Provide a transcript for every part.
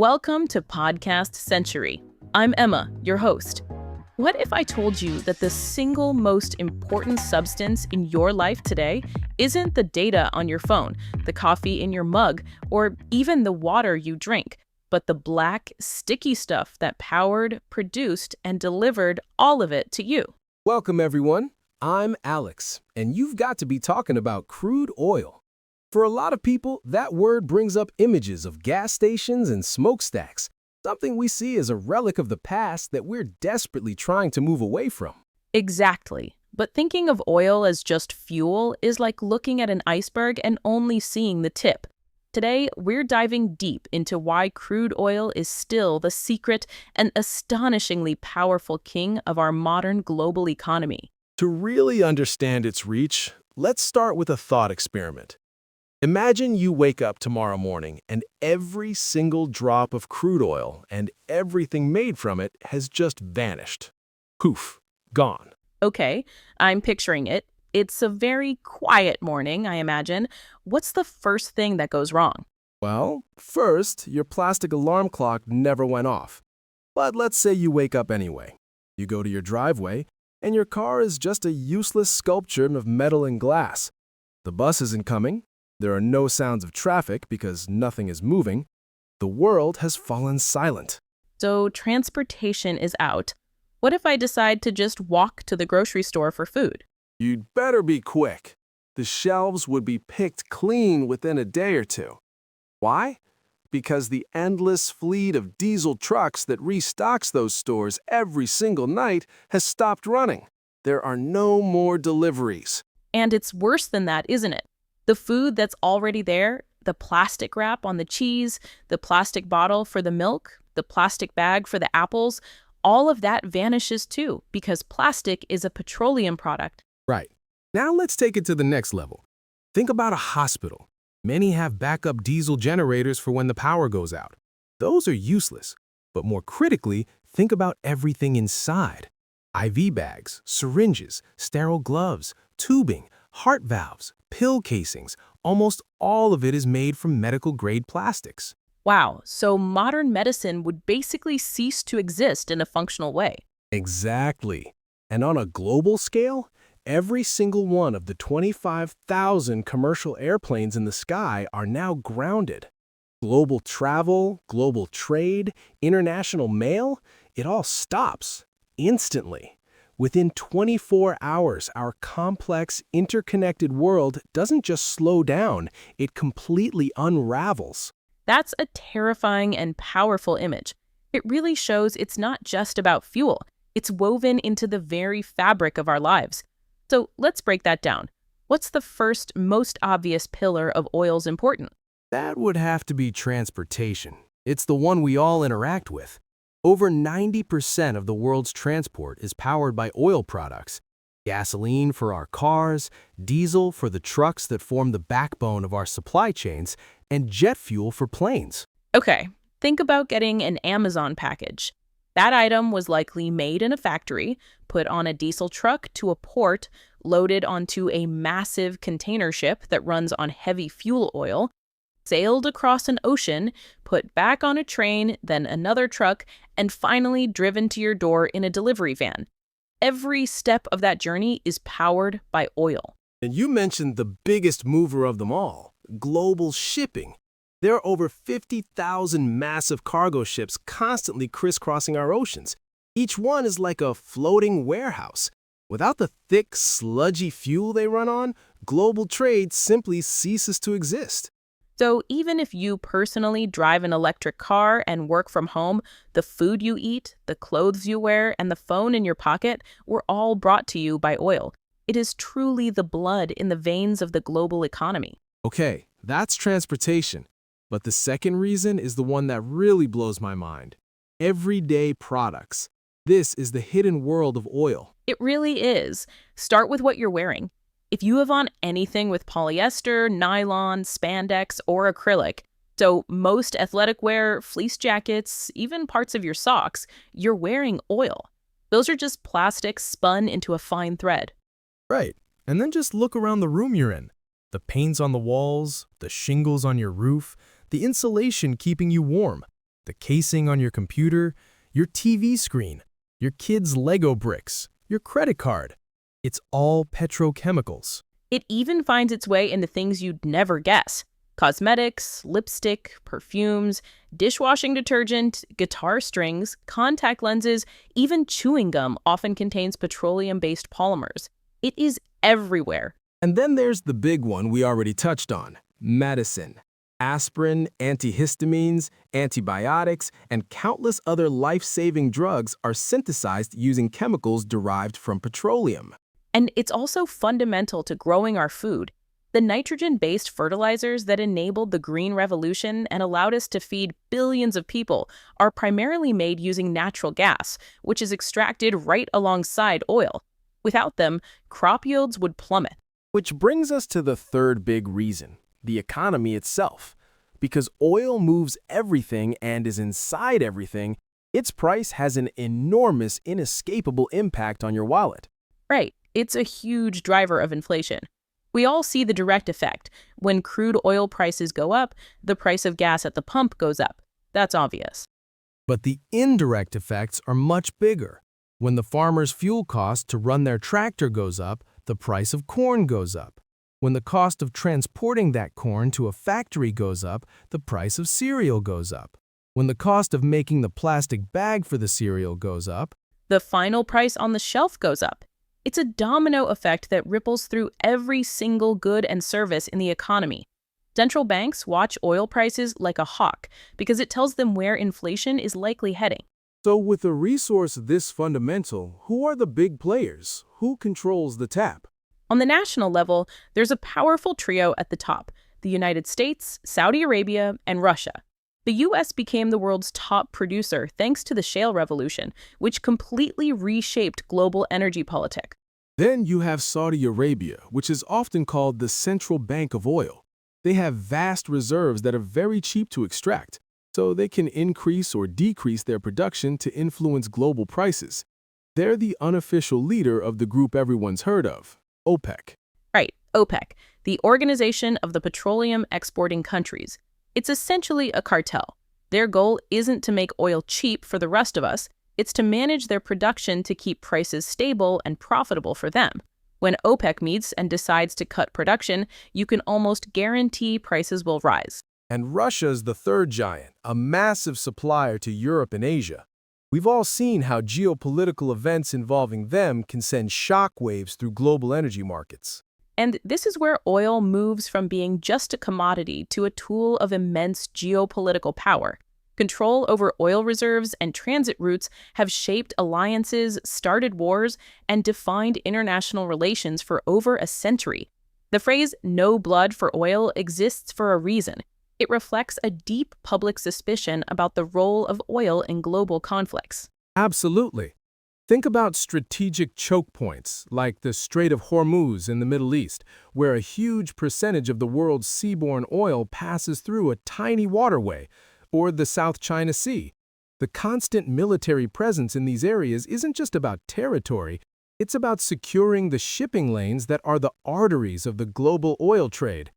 Welcome to Podcast Century. I'm Emma, your host. What if I told you that the single most important substance in your life today isn't the data on your phone, the coffee in your mug, or even the water you drink, but the black, sticky stuff that powered, produced, and delivered all of it to you? Welcome, everyone. I'm Alex, and you've got to be talking about crude oil. For a lot of people, that word brings up images of gas stations and smokestacks, something we see as a relic of the past that we're desperately trying to move away from. Exactly. But thinking of oil as just fuel is like looking at an iceberg and only seeing the tip. Today, we're diving deep into why crude oil is still the secret and astonishingly powerful king of our modern global economy. To really understand its reach, let's start with a thought experiment. Imagine you wake up tomorrow morning and every single drop of crude oil and everything made from it has just vanished. Poof, gone. Okay, I'm picturing it. It's a very quiet morning, I imagine. What's the first thing that goes wrong? Well, first, your plastic alarm clock never went off. But let's say you wake up anyway. You go to your driveway, and your car is just a useless sculpture of metal and glass. The bus isn't coming. There are no sounds of traffic because nothing is moving. The world has fallen silent. So transportation is out. What if I decide to just walk to the grocery store for food? You'd better be quick. The shelves would be picked clean within a day or two. Why? Because the endless fleet of diesel trucks that restocks those stores every single night has stopped running. There are no more deliveries. And it's worse than that, isn't it? The food that's already there, the plastic wrap on the cheese, the plastic bottle for the milk, the plastic bag for the apples, all of that vanishes too because plastic is a petroleum product. Right. Now let's take it to the next level. Think about a hospital. Many have backup diesel generators for when the power goes out. Those are useless. But more critically, think about everything inside. IV bags, syringes, sterile gloves, tubing, heart valves, pill casings, almost all of it is made from medical-grade plastics. Wow, so modern medicine would basically cease to exist in a functional way. Exactly. And on a global scale, every single one of the 25,000 commercial airplanes in the sky are now grounded. Global travel, global trade, international mail, it all stops instantly. Within 24 hours, our complex, interconnected world doesn't just slow down, it completely unravels. That's a terrifying and powerful image. It really shows it's not just about fuel. It's woven into the very fabric of our lives. So let's break that down. What's the first, most obvious pillar of oil's importance? That would have to be transportation. It's the one we all interact with. Over 90% of the world's transport is powered by oil products. Gasoline for our cars, diesel for the trucks that form the backbone of our supply chains, and jet fuel for planes. Okay, think about getting an Amazon package. That item was likely made in a factory, put on a diesel truck to a port, loaded onto a massive container ship that runs on heavy fuel oil, sailed across an ocean, put back on a train, then another truck, and finally driven to your door in a delivery van. Every step of that journey is powered by oil. And you mentioned the biggest mover of them all, global shipping. There are over 50,000 massive cargo ships constantly crisscrossing our oceans. Each one is like a floating warehouse. Without the thick, sludgy fuel they run on, global trade simply ceases to exist. So even if you personally drive an electric car and work from home, the food you eat, the clothes you wear, and the phone in your pocket were all brought to you by oil. It is truly the blood in the veins of the global economy. Okay, that's transportation. But the second reason is the one that really blows my mind. Everyday products. This is the hidden world of oil. It really is. Start with what you're wearing. If you have on anything with polyester, nylon, spandex, or acrylic, so most athletic wear, fleece jackets, even parts of your socks, you're wearing oil. Those are just plastics spun into a fine thread. Right. And then just look around the room you're in. The paints on the walls, the shingles on your roof, the insulation keeping you warm. The casing on your computer, your TV screen, your kid's Lego bricks, your credit card. It's all petrochemicals. It even finds its way into things you'd never guess. Cosmetics, lipstick, perfumes, dishwashing detergent, guitar strings, contact lenses, even chewing gum often contains petroleum-based polymers. It is everywhere. And then there's the big one we already touched on, medicine. Aspirin, antihistamines, antibiotics, and countless other life-saving drugs are synthesized using chemicals derived from petroleum. And it's also fundamental to growing our food. The nitrogen-based fertilizers that enabled the Green Revolution and allowed us to feed billions of people are primarily made using natural gas, which is extracted right alongside oil. Without them, crop yields would plummet. Which brings us to the third big reason, the economy itself. Because oil moves everything and is inside everything, its price has an enormous, inescapable impact on your wallet. Right, it's a huge driver of inflation. We all see the direct effect. When crude oil prices go up, the price of gas at the pump goes up. That's obvious. But the indirect effects are much bigger. When the farmer's fuel cost to run their tractor goes up, the price of corn goes up. When the cost of transporting that corn to a factory goes up, the price of cereal goes up. When the cost of making the plastic bag for the cereal goes up, the final price on the shelf goes up. It's a domino effect that ripples through every single good and service in the economy. Central banks watch oil prices like a hawk because it tells them where inflation is likely heading. So with a resource this fundamental, who are the big players? Who controls the tap? On the national level, there's a powerful trio at the top: the United States, Saudi Arabia, and Russia. The U.S. became the world's top producer thanks to the shale revolution, which completely reshaped global energy politics. Then you have Saudi Arabia, which is often called the central bank of oil. They have vast reserves that are very cheap to extract, so they can increase or decrease their production to influence global prices. They're the unofficial leader of the group everyone's heard of, OPEC. Right, OPEC, the Organization of the Petroleum Exporting Countries. It's essentially a cartel. Their goal isn't to make oil cheap for the rest of us, it's to manage their production to keep prices stable and profitable for them. When OPEC meets and decides to cut production, you can almost guarantee prices will rise. And Russia's the third giant, a massive supplier to Europe and Asia. We've all seen how geopolitical events involving them can send shockwaves through global energy markets. And this is where oil moves from being just a commodity to a tool of immense geopolitical power. Control over oil reserves and transit routes have shaped alliances, started wars, and defined international relations for over a century. The phrase "no blood for oil" exists for a reason. It reflects a deep public suspicion about the role of oil in global conflicts. Absolutely. Think about strategic choke points, like the Strait of Hormuz in the Middle East, where a huge percentage of the world's seaborne oil passes through a tiny waterway, or the South China Sea. The constant military presence in these areas isn't just about territory, it's about securing the shipping lanes that are the arteries of the global oil trade.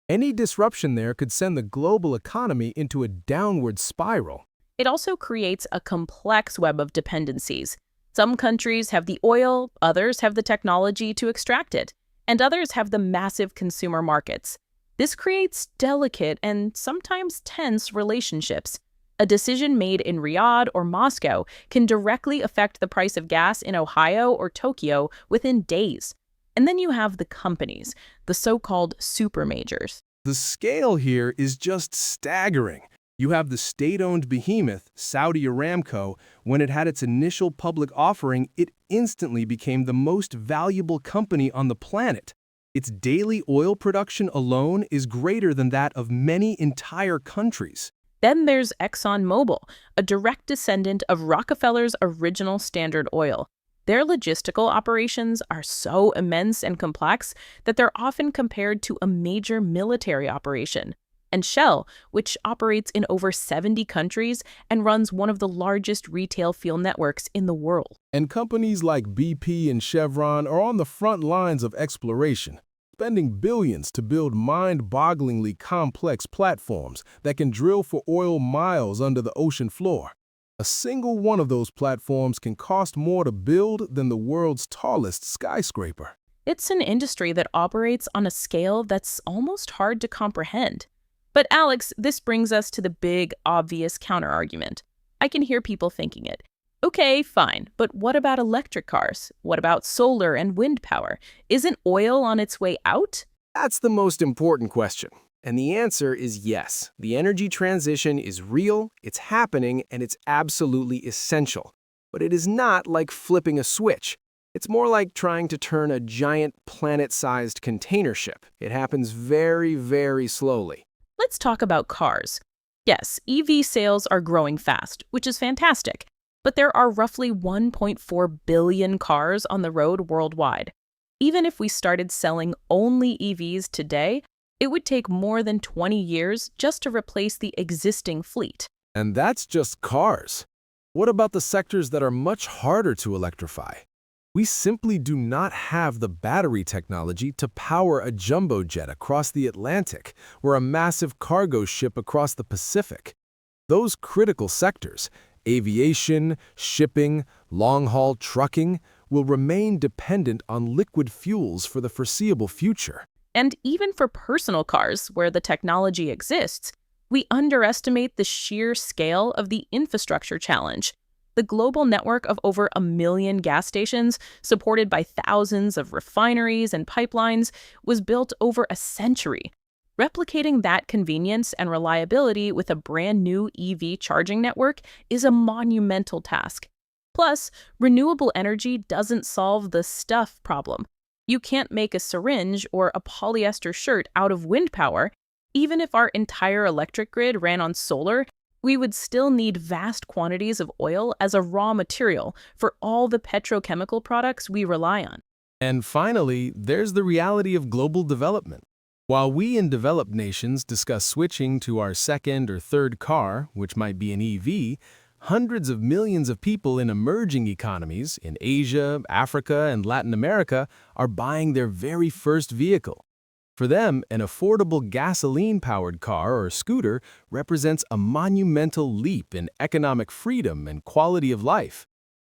Any disruption there could send the global economy into a downward spiral. It also creates a complex web of dependencies. Some countries have the oil, others have the technology to extract it, and others have the massive consumer markets. This creates delicate and sometimes tense relationships. A decision made in Riyadh or Moscow can directly affect the price of gas in Ohio or Tokyo within days. And then you have the companies, the so-called supermajors. The scale here is just staggering. You have the state-owned behemoth, Saudi Aramco. When it had its initial public offering, it instantly became the most valuable company on the planet. Its daily oil production alone is greater than that of many entire countries. Then there's Exxonmobil, a direct descendant of Rockefeller's original Standard Oil. Their logistical operations are so immense and complex that they're often compared to a major military operation. And Shell, which operates in over 70 countries and runs one of the largest retail fuel networks in the world. And companies like BP and Chevron are on the front lines of exploration, spending billions to build mind-bogglingly complex platforms that can drill for oil miles under the ocean floor. A single one of those platforms can cost more to build than the world's tallest skyscraper. It's an industry that operates on a scale that's almost hard to comprehend. But Alex, this brings us to the big, obvious counterargument. I can hear people thinking it. Okay, fine, but what about electric cars? What about solar and wind power? Isn't oil on its way out? That's the most important question. And the answer is yes. The energy transition is real, it's happening, and it's absolutely essential. But it is not like flipping a switch. It's more like trying to turn a giant planet-sized container ship. It happens very, very slowly. Let's talk about cars. Yes, EV sales are growing fast, which is fantastic. But there are roughly 1.4 billion cars on the road worldwide. Even if we started selling only EVs today, it would take more than 20 years just to replace the existing fleet. And that's just cars. What about the sectors that are much harder to electrify? We simply do not have the battery technology to power a jumbo jet across the Atlantic or a massive cargo ship across the Pacific. Those critical sectors, aviation, shipping, long-haul trucking, will remain dependent on liquid fuels for the foreseeable future. And even for personal cars, where the technology exists, we underestimate the sheer scale of the infrastructure challenge. The global network of over 1 million gas stations, supported by thousands of refineries and pipelines, was built over a century. Replicating that convenience and reliability with a brand new EV charging network is a monumental task. Plus, renewable energy doesn't solve the stuff problem. You can't make a syringe or a polyester shirt out of wind power. Even if our entire electric grid ran on solar, we would still need vast quantities of oil as a raw material for all the petrochemical products we rely on. And finally, there's the reality of global development. While we in developed nations discuss switching to our second or third car, which might be an EV, hundreds of millions of people in emerging economies in Asia, Africa, and Latin America are buying their very first vehicle. For them, an affordable gasoline-powered car or scooter represents a monumental leap in economic freedom and quality of life.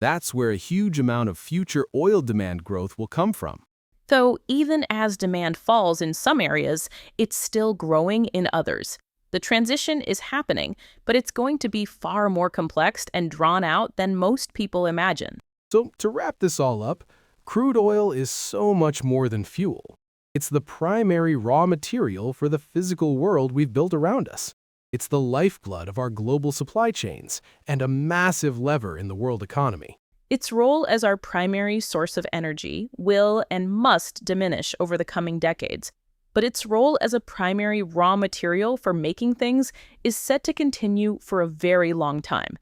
That's where a huge amount of future oil demand growth will come from. Though even as demand falls in some areas, it's still growing in others. The transition is happening, but it's going to be far more complex and drawn out than most people imagine. So, to wrap this all up, crude oil is so much more than fuel. It's the primary raw material for the physical world we've built around us. It's the lifeblood of our global supply chains and a massive lever in the world economy. Its role as our primary source of energy will and must diminish over the coming decades, but its role as a primary raw material for making things is set to continue for a very long time.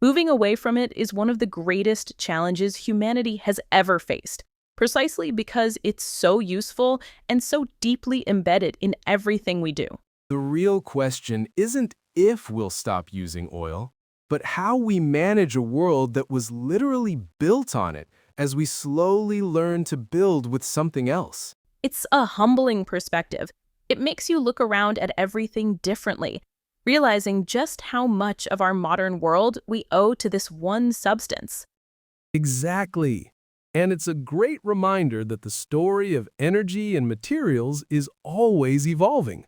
Moving away from it is one of the greatest challenges humanity has ever faced, precisely because it's so useful and so deeply embedded in everything we do. The real question isn't if we'll stop using oil, but how we manage a world that was literally built on it as we slowly learn to build with something else. It's a humbling perspective. It makes you look around at everything differently, realizing just how much of our modern world we owe to this one substance. Exactly. And it's a great reminder that the story of energy and materials is always evolving.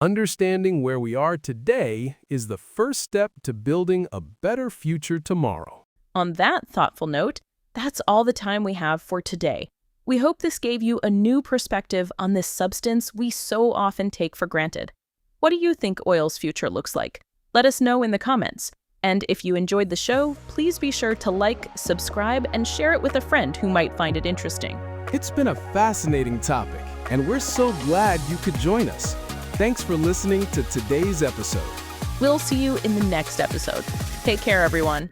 Understanding where we are today is the first step to building a better future tomorrow. On that thoughtful note, that's all the time we have for today. We hope this gave you a new perspective on this substance we so often take for granted. What do you think oil's future looks like? Let us know in the comments. And if you enjoyed the show, please be sure to like, subscribe, and share it with a friend who might find it interesting. It's been a fascinating topic, and we're so glad you could join us. Thanks for listening to today's episode. We'll see you in the next episode. Take care, everyone.